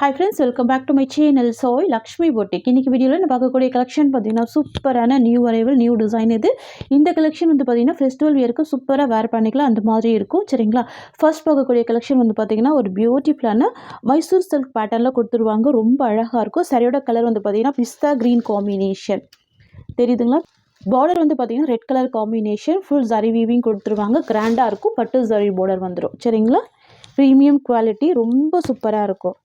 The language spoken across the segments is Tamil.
Hi friends, welcome back to my channel. Soy Lakshmi Boutique. இன்னைக்கு வீடியோல நான் பார்க்கக்கூடிய கலெக்ஷன் பார்த்தீங்கன்னா சூப்பரான நியூ அரைவல் நியூ டிசைன் இது. இந்த கலெக்ஷன் வந்து பார்த்தீங்கன்னா ஃபெஸ்டிவல் வியருக்கு சூப்பராக வேர் பண்ணிக்கலாம் அந்த மாதிரி இருக்கும் சரிங்களா. ஃபர்ஸ்ட் பார்க்கக்கூடிய கலெக்ஷன் வந்து பார்த்தீங்கன்னா ஒரு பியூட்டிஃபுல்லான மைசூர் சில்க் பேட்டர்னில் கொடுத்துருவாங்க. ரொம்ப அழகாக இருக்கும். சரியோட கலர் வந்து பார்த்தீங்கன்னா பிஸ்தா க்ரீன் காம்பினேஷன் தெரியுதுங்களா. பார்டர் வந்து பார்த்தீங்கன்னா red colour combination full zari weaving கொடுத்துருவாங்க. கிராண்டாக இருக்கும். பட்டு ஜரி பார்டர் வந்துடும் சரிங்களா. ப்ரீமியம் குவாலிட்டி ரொம்ப சூப்பராக இருக்கும்.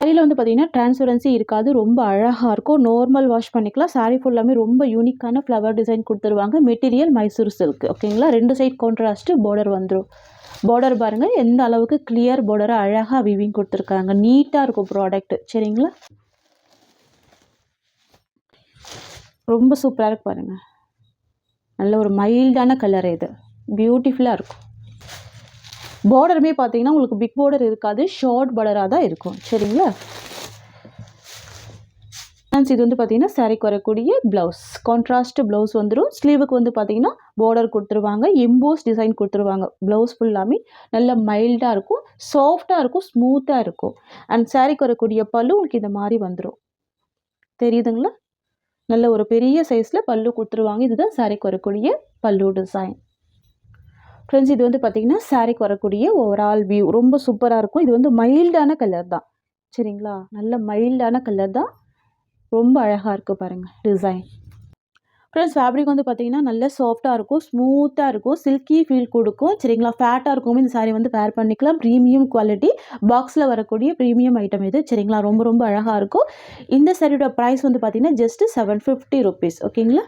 சாரியில் வந்து பார்த்தீங்கன்னா டிரான்ஸ்பரன்சி இருக்காது. ரொம்ப அழகாக இருக்கும். நார்மல் வாஷ் பண்ணிக்கலாம். சாரீ ஃபுல்லாமே ரொம்ப யூனிக்கான ஃப்ளவர் டிசைன் கொடுத்துருவாங்க. மெட்டீரியல் மைசூர் சில்க் ஓகேங்களா. ரெண்டு சைட் கான்ட்ராஸ்ட்டு பார்டர் வந்துடும். பார்டர் பாருங்கள் எந்த அளவுக்கு கிளியர் பார்டராக அழகாக வீவிங் கொடுத்துருக்காங்க. நீட்டாக இருக்கும் ப்ராடக்ட் சரிங்களா. ரொம்ப சூப்பராக இருக்கு பாருங்கள். நல்ல ஒரு மைல்டான கலர் இது. பியூட்டிஃபுல்லாக இருக்கும். பார்டருமே பார்த்தீங்கன்னா உங்களுக்கு பிக் பார்டர் இருக்காது. ஷார்ட் பார்டராக தான் இருக்கும் சரிங்களா. இது வந்து பார்த்தீங்கன்னா சாரிக்கு வரக்கூடிய ப்ளவுஸ் கான்ட்ராஸ்ட் ப்ளவுஸ் வந்துடும். ஸ்லீவுக்கு வந்து பார்த்தீங்கன்னா பார்டர் கொடுத்துருவாங்க. எம்போஸ் டிசைன் கொடுத்துருவாங்க. ப்ளவுஸ் ஃபுல்லாமே நல்ல மைல்டாக இருக்கும். சாஃப்டாக இருக்கும். ஸ்மூத்தாக இருக்கும். அண்ட் சாரிக்கு வரக்கூடிய பல்லு உங்களுக்கு இந்த மாதிரி வந்துடும் தெரியுதுங்களா. நல்ல ஒரு பெரிய சைஸில் பல்லு கொடுத்துருவாங்க. இதுதான் சாரிக்கு வரக்கூடிய பல்லு டிசைன். ஃப்ரெண்ட்ஸ் இது வந்து பார்த்திங்கன்னா சாரிக்கு வரக்கூடிய ஓவரால் வியூ ரொம்ப சூப்பராக இருக்கும். இது வந்து மைல்டான கலர் தான் சரிங்களா. நல்ல மைல்டான கலர் தான். ரொம்ப அழகாக இருக்குது பாருங்கள் டிசைன். ஃப்ரெண்ட்ஸ் ஃபேப்ரிக் வந்து பார்த்திங்கன்னா நல்ல சாஃப்டாக இருக்கும். ஸ்மூத்தாக இருக்கும். சில்கி ஃபீல் கொடுக்கும் சரிங்களா. ஃபேட்டாக இருக்கும். இந்த சாரீ வந்து வேர் பண்ணிக்கலாம். ப்ரீமியம் குவாலிட்டி பாக்ஸில் வரக்கூடிய ப்ரீமியம் ஐட்டம் இது சரிங்களா. ரொம்ப ரொம்ப அழகாக இருக்கும். இந்த சாரியோட ப்ரைஸ் வந்து பார்த்திங்கன்னா ஜஸ்ட் 750 rupees ஓகேங்களா.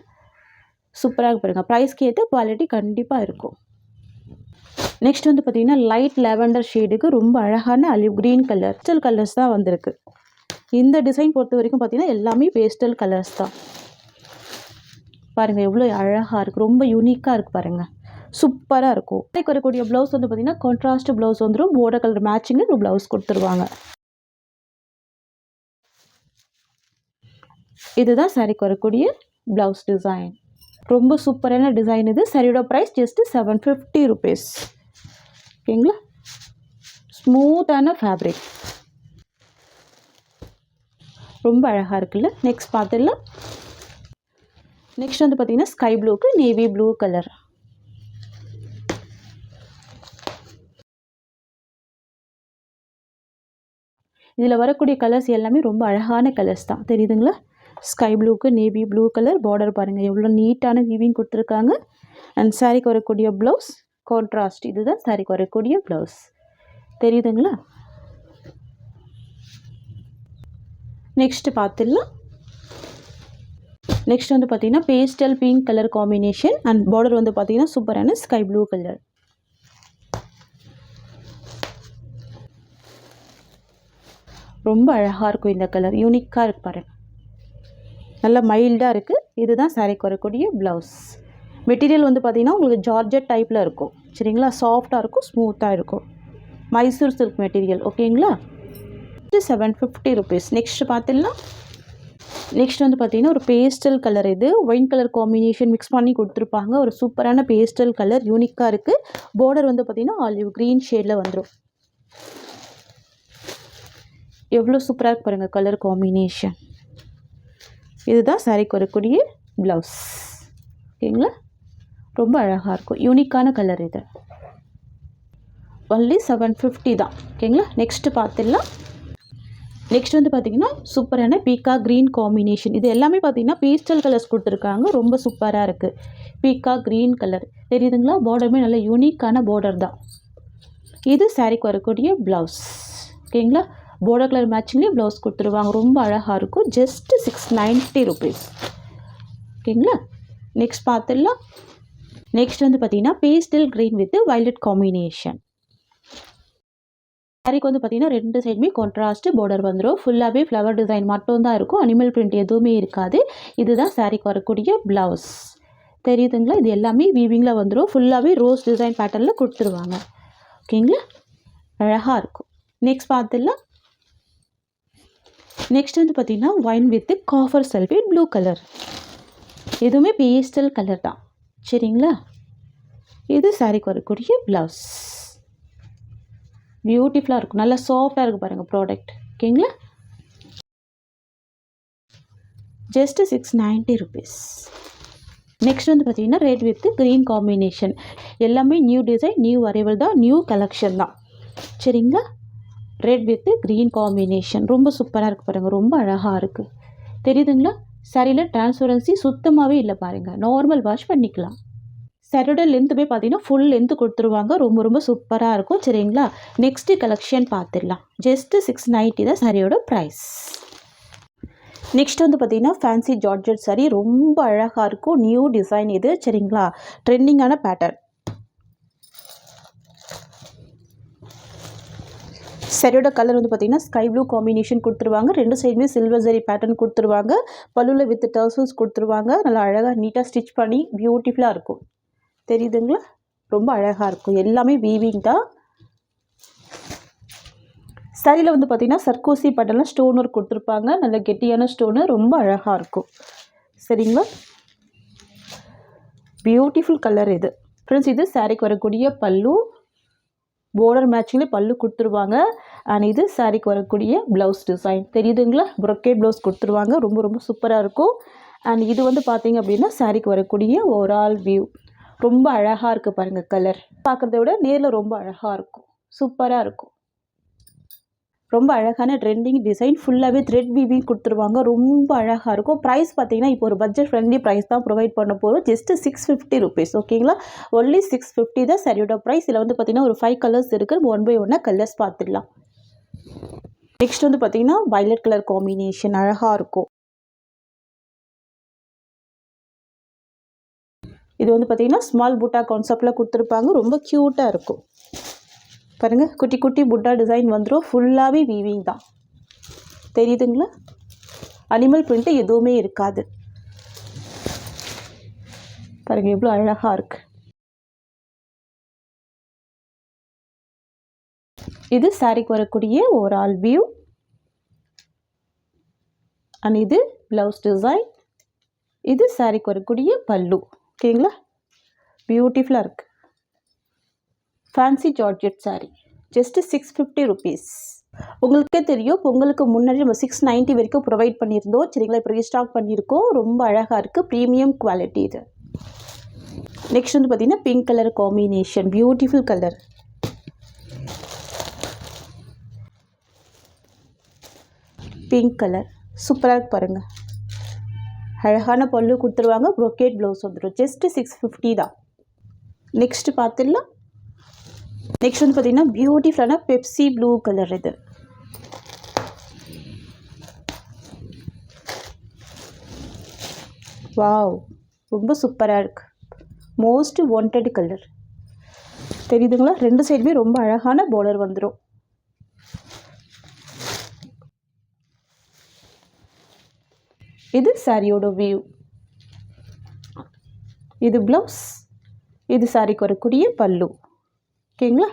சூப்பராக பாருங்கள். ப்ரைஸ்க்கு ஏற்ற குவாலிட்டி கண்டிப்பாக இருக்கும். நெக்ஸ்ட் வந்து பார்த்தீங்கன்னா லைட் லாவெண்டர் ஷேடுக்கு ரொம்ப அழகான olive green colour pastel colours தான் வந்திருக்கு. இந்த டிசைன் பொறுத்த வரைக்கும் பார்த்தீங்கன்னா எல்லாமே பேஸ்டல் கலர்ஸ் தான். பாருங்கள் எவ்வளோ அழகாக இருக்குது. ரொம்ப யூனிக்காக இருக்குது பாருங்கள். சூப்பராக இருக்கும். இதுக்கு வரக்கூடிய ப்ளவுஸ் வந்து பார்த்தீங்கன்னா கான்ட்ராஸ்ட் ப்ளவுஸ் வந்துடும். பார்டர் கலர் மேட்சிங்கு ஒரு ப்ளவுஸ் கொடுத்துருவாங்க. இதுதான் சாரிக்கு வரக்கூடிய ப்ளவுஸ் டிசைன். ரொம்ப சூப்பரான டிசைன் இது. சாரியோட ப்ரைஸ் ஜஸ்ட் 750 rupees ஓகேங்களா. ஸ்மூத்தான ஃபேப்ரிக் ரொம்ப அழகாக இருக்குல்ல. நெக்ஸ்ட் பார்த்துடலாம். நெக்ஸ்ட் வந்து பார்த்தீங்கன்னா ஸ்கை ப்ளூக்கு நேவி ப்ளூ கலர். இதில் வரக்கூடிய கலர்ஸ் எல்லாமே ரொம்ப அழகான கலர்ஸ் தான் தெரியுதுங்களா. ஸ்கை ப்ளூக்கு நேவி ப்ளூ கலர். பார்டர் பாருங்கள் எவ்வளோ நீட்டான வீவிங் கொடுத்துருக்காங்க. அண்ட் சாரிக்கு வரக்கூடிய ப்ளவுஸ் கான்ட்ராஸ்ட். இதுதான் சாரிக்கு வரக்கூடிய ப்ளவுஸ் தெரியுதுங்களா. நெக்ஸ்ட் பார்த்துடலாம். நெக்ஸ்ட் வந்து பார்த்தீங்கன்னா pastel pink colour combination and border வந்து பார்த்தீங்கன்னா சூப்பரான ஸ்கை ப்ளூ கலர். ரொம்ப அழகாக இருக்கும் இந்த கலர். யூனிக்காக இருக்கு பாருங்கள். நல்ல மைல்டாக இருக்குது. இதுதான் சாரிக்கு வரக்கூடிய ப்ளவுஸ். மெட்டீரியல் வந்து பார்த்திங்கன்னா உங்களுக்கு ஜார்ஜெட் டைப்பில் இருக்கும் சரிங்களா. சாஃப்டாக இருக்கும். ஸ்மூத்தாக இருக்கும். மைசூர் சில்க் மெட்டீரியல் ஓகேங்களா. 750 rupees. நெக்ஸ்ட் பார்த்துடலாம். நெக்ஸ்ட் வந்து பார்த்திங்கன்னா ஒரு பேஸ்டல் கலர். இது ஒயின் கலர் காம்பினேஷன் மிக்ஸ் பண்ணி கொடுத்துருப்பாங்க. ஒரு சூப்பரான பேஸ்டல் கலர் யூனிக்காக இருக்குது. பார்டர் வந்து பார்த்திங்கன்னா ஆலிவ் க்ரீன் ஷேடில் வந்துடும். எவ்வளோ சூப்பராக இருக்கு பாருங்கள் கலர் காம்பினேஷன். இதுதான் சாரிக்கு வரக்கூடிய ப்ளவுஸ் ஓகேங்களா. ரொம்ப அழகாக இருக்கும். யூனிக்கான கலர் இது. ஒன்லி 750 தான் ஓகேங்களா. நெக்ஸ்ட்டு பார்த்துடலாம். நெக்ஸ்ட் வந்து பார்த்திங்கன்னா சூப்பரான பீக்கா க்ரீன் காம்பினேஷன். இது எல்லாமே பார்த்திங்கன்னா பேஸ்டல் கலர்ஸ் கொடுத்துருக்காங்க. ரொம்ப சூப்பராக இருக்குது. பீக்கா க்ரீன் கலர் தெரியுதுங்களா. பார்டருமே நல்ல யூனிக்கான பார்டர் தான். இது சாரிக்கு வரக்கூடிய ப்ளவுஸ் ஓகேங்களா. பார்டர் கலர் மேட்சிங்லேயே ப்ளவுஸ் கொடுத்துருவாங்க. ரொம்ப அழகாக இருக்கும். ஜஸ்ட் 690 rupees ஓகேங்களா. நெக்ஸ்ட் பார்த்துடலாம். நெக்ஸ்ட் வந்து பார்த்தீங்கன்னா pastel green with violet combination. சாரிக்கு வந்து பார்த்தீங்கன்னா ரெண்டு சைடுமே கான்ட்ராஸ்ட் பார்டர் வந்துடும். ஃபுல்லாகவே ஃப்ளவர் டிசைன் மட்டும் தான் இருக்கும். அனிமல் பிரிண்ட் எதுவுமே இருக்காது. இதுதான் சாரிக்கு வரக்கூடிய ப்ளவுஸ் தெரியுதுங்களா. இது எல்லாமே வீவிங்கில் வந்துடும். ஃபுல்லாகவே ரோஸ் டிசைன் பேட்டர்னில் கொடுத்துருவாங்க ஓகேங்களா. அழகாக இருக்கும். நெக்ஸ்ட் பார்த்துடலாம். நெக்ஸ்ட் வந்து பார்த்தீங்கன்னா wine with copper sulphate blue colour. எதுவுமே பேஸ்டல் கலர் தான் சரிங்களா. இது சாரிக்கு வரக்கூடிய ப்ளவுஸ். பியூட்டிஃபுல்லாக இருக்கும், நல்லா சாஃப்டாக இருக்குது பாருங்கள் ப்ராடக்ட். ஓகேங்களா, ஜஸ்ட்டு 690 ருபீஸ். நெக்ஸ்ட் வந்து பார்த்தீங்கன்னா ரெட் வித் க்ரீன் காம்பினேஷன். எல்லாமே நியூ டிசைன், நியூ அரைவல் தான், நியூ கலெக்ஷன் தான். சரிங்களா, ரெட் வித் க்ரீன் காம்பினேஷன் ரொம்ப சூப்பராக இருக்குது பாருங்கள், ரொம்ப அழகாக இருக்குது. தெரியுதுங்களா, சரியில் டிரான்ஸ்பரன்சி சுத்தமாகவே இல்லை பாருங்கள், நார்மல் வாஷ் பண்ணிக்கலாம். சரியோட லென்த்துமே பார்த்தீங்கன்னா ஃபுல் லென்த்து கொடுத்துருவாங்க, ரொம்ப ரொம்ப சூப்பராக இருக்கும். சரிங்களா, நெக்ஸ்ட்டு கலெக்ஷன் பார்த்துடலாம். ஜஸ்ட்டு 690 தான் சரியோட ப்ரைஸ். நெக்ஸ்ட் வந்து பார்த்திங்கன்னா ஃபேன்சி ஜார்ஜெட் சாரி, ரொம்ப அழகாக இருக்கும், நியூ டிசைன் இது. சரிங்களா, ட்ரெண்டிங்கான பேட்டர்ன். சரியோட கலர் வந்து பார்த்திங்கன்னா ஸ்கை ப்ளூ காம்பினேஷன் கொடுத்துருவாங்க, ரெண்டு சைடுமே சில்வர் ஜரி பேட்டர்ன் கொடுத்துருவாங்க, பல்லுவில் வித் டர்சல்ஸ் கொடுத்துருவாங்க. நல்லா அழகாக நீட்டாக ஸ்டிச் பண்ணி பியூட்டிஃபுல்லாக இருக்கும். தெரியுதுங்களா, ரொம்ப அழகாக இருக்கும், எல்லாமே வீவிங் தான். சாரியில் வந்து பார்த்திங்கன்னா சர்க்கோசி பேட்டர்னில் ஸ்டோன் ஒர்க் கொடுத்துருப்பாங்க, நல்ல கெட்டியான ஸ்டோனு, ரொம்ப அழகாக இருக்கும். சரிங்களா, பியூட்டிஃபுல் கலர் இது. ஃப்ரெண்ட்ஸ், இது சாரிக்கு வரக்கூடிய பல்லு, பார்டர் மேட்சிங்கில் பல்லு கொடுத்துருவாங்க. அண்ட் இது சாரிக்கு வரக்கூடிய ப்ளவுஸ் டிசைன். தெரியுதுங்களா, ப்ரொக்கேட் ப்ளவுஸ் கொடுத்துருவாங்க, ரொம்ப ரொம்ப சூப்பராக இருக்கும். அண்ட் இது வந்து பார்த்திங்க அப்படின்னா சாரிக்கு வரக்கூடிய ஓவரால் வியூ ரொம்ப அழகாக இருக்குது பாருங்கள். கலர் பார்க்குறத விட நேரில் ரொம்ப அழகாக இருக்கும், சூப்பராக இருக்கும். ரொம்ப அழகான ட்ரெண்டிங் டிசைன், ஃபுல்லாகவே த்ரெட் வீவிங் கொடுத்துருவாங்க, ரொம்ப அழகாக இருக்கும். ப்ரைஸ் பார்த்தீங்கன்னா இப்போ ஒரு பட்ஜெட் ஃப்ரெண்ட்லி ப்ரைஸ் தான் ப்ரொவைட் பண்ண போகிறோம், ஜஸ்ட்டு 650 ருபீஸ். ஓகேங்களா, ஒன்லி 650 தான் சரியோட ப்ரைஸ். இதில் வந்து பார்த்திங்கன்னா ஒரு 5 கலர்ஸ் இருக்குது, 1 by 1 கலர்ஸ் பார்த்துடலாம். நெக்ஸ்ட் வந்து பார்த்திங்கன்னா வயலட் கலர் காம்பினேஷன் அழகாக இருக்கும். இது வந்து பார்த்திங்கன்னா ஸ்மால் புட்டா கான்செப்டில் கொடுத்துருப்பாங்க, ரொம்ப க்யூட்டாக இருக்கும் பாருங்கள். குட்டி குட்டி புட்டா டிசைன் வந்துடும், ஃபுல்லாகவே வீவிங் தான். தெரியுதுங்களா, அனிமல் பிரிண்ட்டு எதுவுமே இருக்காது பாருங்கள், எவ்வளோ அழகாக இருக்குது. இது சாரிக்கு வரக்கூடிய ஓவரால் வியூ. அண்ட் இது ப்ளவுஸ் டிசைன், இது சாரிக்கு வரக்கூடிய பல்லு. ஓகேங்களா, பியூட்டிஃபுல்லாக இருக்குது. Fancy georgette sorry, just 650 rupees. உங்களுக்கே தெரியும், பொங்கலுக்கு முன்னாடி நம்ம 690 வரைக்கும் ப்ரொவைட் பண்ணியிருந்தோம். சரிங்களா, இப்போ ரீஸ்டாக் பண்ணியிருக்கோம், ரொம்ப அழகாக இருக்குது, ப்ரீமியம் குவாலிட்டி இது. நெக்ஸ்ட் வந்து பார்த்திங்கன்னா pink colour combination, beautiful colour. Pink colour சூப்பராக இருக்கு பாருங்கள், அழகான பல்லு கொடுத்துருவாங்க, ப்ரொக்கேட் ப்ளவுஸ் வந்துடும், ஜஸ்ட்டு 650 தான். நெக்ஸ்ட்டு பார்த்துடலாம். நெக்ஸ்ட் வந்து பார்த்திங்கன்னா பியூட்டிஃபுல்லான பெப்சி ப்ளூ கலர். இது வாவ், ரொம்ப சூப்பராக இருக்குது, மோஸ்ட் வாண்டட் கலர். தெரியுதுங்களா, ரெண்டு சைடுமே ரொம்ப அழகான பார்டர் வந்துடும். இது சாரியோட வியூ, இது ப்ளவுஸ், இது சாரிக்கு வரக்கூடிய பல்லு. ஓகேங்களா,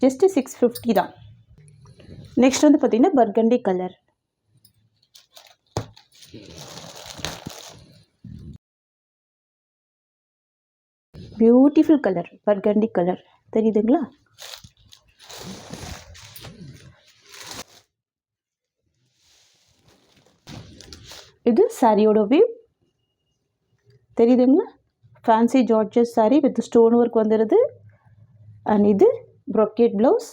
ஜஸ்ட்டு 650 தான். நெக்ஸ்ட் வந்து பார்த்திங்கன்னா burgundy colour, beautiful colour, burgundy colour. தெரியுதுங்களா, இது சாரியோட வியூ. தெரியுதுங்களா, fancy georgette sorry with stone work வந்துடுது. அண்ட் இது ப்ரொக்கேட் ப்ளவுஸ்,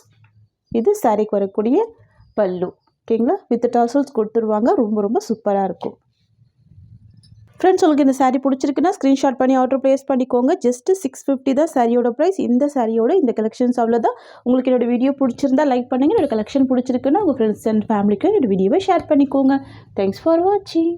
இது சாரிக்கு வரக்கூடிய பல்லு. ஓகேங்களா, வித் டாசல்ஸ் கொடுத்துருவாங்க, ரொம்ப ரொம்ப சூப்பராக இருக்கும். ஃப்ரெண்ட்ஸ், உங்களுக்கு இந்த சாரீ பிடிச்சிருக்குன்னா ஸ்க்ரீன்ஷாட் பண்ணி ஆர்டர் ப்ளேஸ் பண்ணிக்கோங்க. ஜஸ்ட்டு 650 தான் சாரியோட ப்ரைஸ். இந்த சாரியோட இந்த கலெக்ஷன்ஸ் அவ்வளோதான். உங்களுக்கு என்னோடய வீடியோ பிடிச்சிருந்தா லைக் பண்ணுங்கள், என்னோடய கலெக்ஷன் பிடிச்சிருக்குன்னா உங்கள் ஃப்ரெண்ட்ஸ் அண்ட் ஃபேமிலிக்கு என்னோடய வீடியோவை ஷேர் பண்ணிக்கோங்க. தேங்க்ஸ் ஃபார் வாட்சிங்.